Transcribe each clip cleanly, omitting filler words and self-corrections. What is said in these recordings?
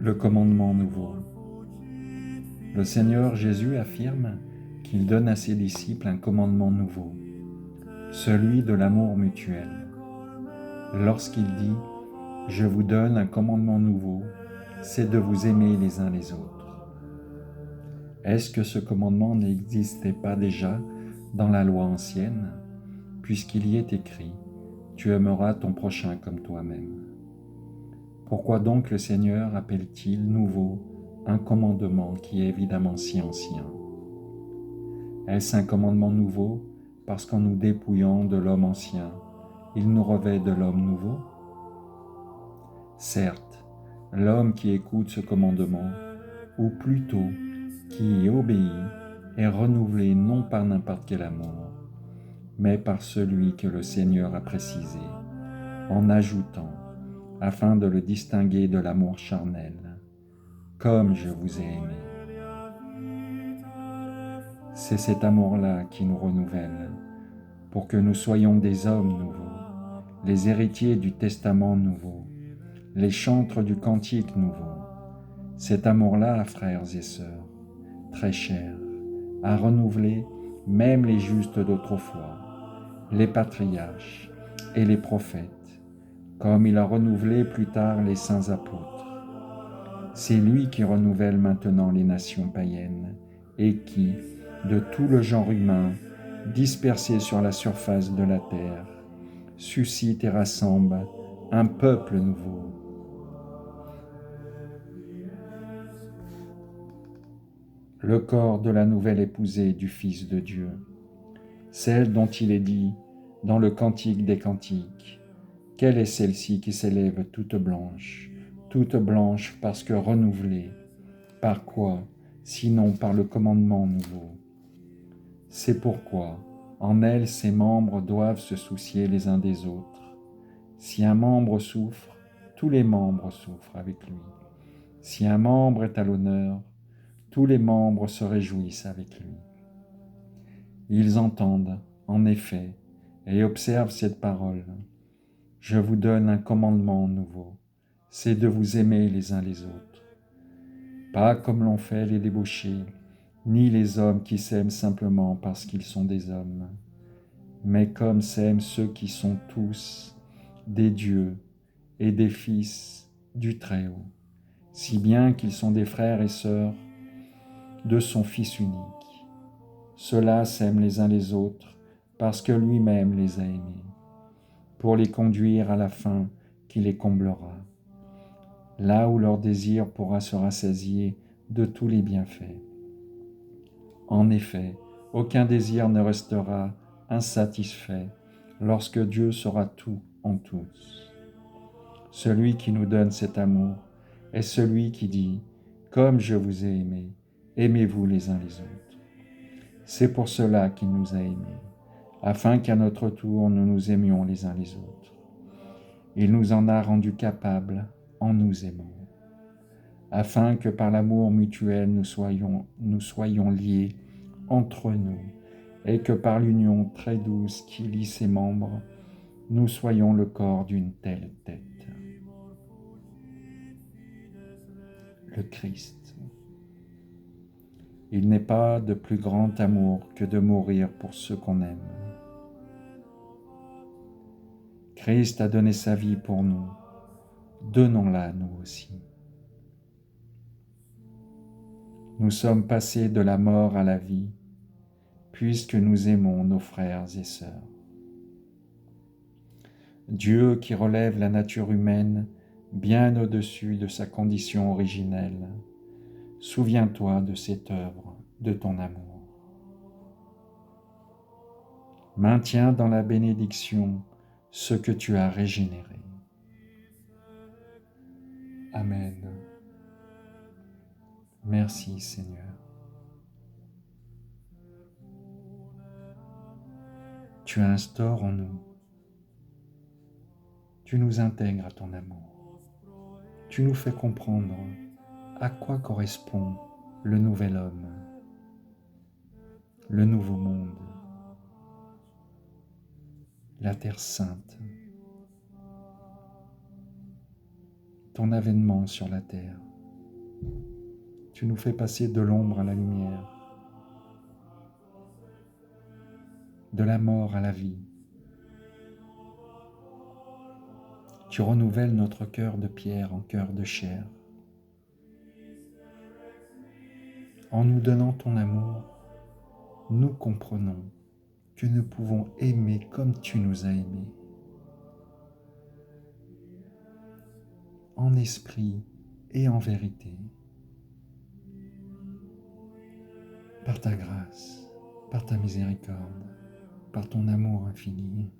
Le commandement nouveau. Le Seigneur Jésus affirme qu'il donne à ses disciples un commandement nouveau, celui de l'amour mutuel. Lorsqu'il dit « Je vous donne un commandement nouveau », c'est de vous aimer les uns les autres. Est-ce que ce commandement n'existait pas déjà dans la loi ancienne, puisqu'il y est écrit « Tu aimeras ton prochain comme toi-même ». Pourquoi donc le Seigneur appelle-t-il nouveau un commandement qui est évidemment si ancien? Est-ce un commandement nouveau parce qu'en nous dépouillant de l'homme ancien, il nous revêt de l'homme nouveau? Certes, l'homme qui écoute ce commandement, ou plutôt qui y obéit, est renouvelé non par n'importe quel amour, mais par celui que le Seigneur a précisé, en ajoutant, afin de le distinguer de l'amour charnel, « Comme je vous ai aimé ». C'est cet amour-là qui nous renouvelle, pour que nous soyons des hommes nouveaux, les héritiers du testament nouveau, les chantres du cantique nouveau. Cet amour-là, frères et sœurs, très cher, a renouvelé même les justes d'autrefois, les patriarches et les prophètes, comme il a renouvelé plus tard les saints apôtres. C'est lui qui renouvelle maintenant les nations païennes et qui, de tout le genre humain, dispersé sur la surface de la terre, suscite et rassemble un peuple nouveau. Le corps de la nouvelle épousée du Fils de Dieu, celle dont il est dit dans le Cantique des Cantiques, « Quelle est celle-ci qui s'élève toute blanche parce que renouvelée, par quoi, sinon par le commandement nouveau? C'est pourquoi, en elle, ses membres doivent se soucier les uns des autres. Si un membre souffre, tous les membres souffrent avec lui. Si un membre est à l'honneur, tous les membres se réjouissent avec lui. » Ils entendent, en effet, et observent cette parole. « Je vous donne un commandement nouveau, c'est de vous aimer les uns les autres. » Pas comme l'ont fait les débauchés, ni les hommes qui s'aiment simplement parce qu'ils sont des hommes, mais comme s'aiment ceux qui sont tous des dieux et des fils du Très-Haut, si bien qu'ils sont des frères et sœurs de son Fils unique. Ceux-là s'aiment les uns les autres parce que lui-même les a aimés, pour les conduire à la fin qui les comblera, là où leur désir pourra se rassasier de tous les bienfaits. En effet, aucun désir ne restera insatisfait lorsque Dieu sera tout en tous. Celui qui nous donne cet amour est celui qui dit « Comme je vous ai aimé, aimez-vous les uns les autres ». C'est pour cela qu'il nous a aimés, afin qu'à notre tour nous nous aimions les uns les autres. Il nous en a rendus capables en nous aimant, afin que par l'amour mutuel nous soyons liés entre nous, et que par l'union très douce qui lie ses membres, nous soyons le corps d'une telle tête. Le Christ. Il n'est pas de plus grand amour que de mourir pour ceux qu'on aime. Christ a donné sa vie pour nous, donnons-la nous aussi. Nous sommes passés de la mort à la vie, puisque nous aimons nos frères et sœurs. Dieu qui relève la nature humaine bien au-dessus de sa condition originelle, souviens-toi de cette œuvre de ton amour. Maintiens dans la bénédiction ce que tu as régénéré. Amen. Merci Seigneur. Tu instaures en nous. Tu nous intègres à ton amour. Tu nous fais comprendre à quoi correspond le nouvel homme, le nouveau monde, la terre sainte, ton avènement sur la terre. Tu nous fais passer de l'ombre à la lumière, de la mort à la vie. Tu renouvelles notre cœur de pierre en cœur de chair. En nous donnant ton amour, nous comprenons que nous pouvons aimer comme tu nous as aimés, en esprit et en vérité, par ta grâce, par ta miséricorde, par ton amour infini,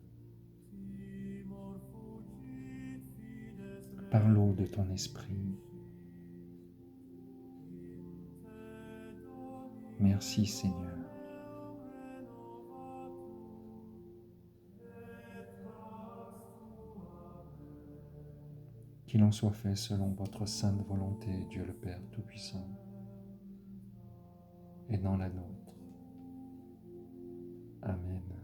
par l'eau de ton esprit. Merci Seigneur. Qu'il en soit fait selon votre sainte volonté, Dieu le Père Tout-Puissant, et dans la nôtre. Amen.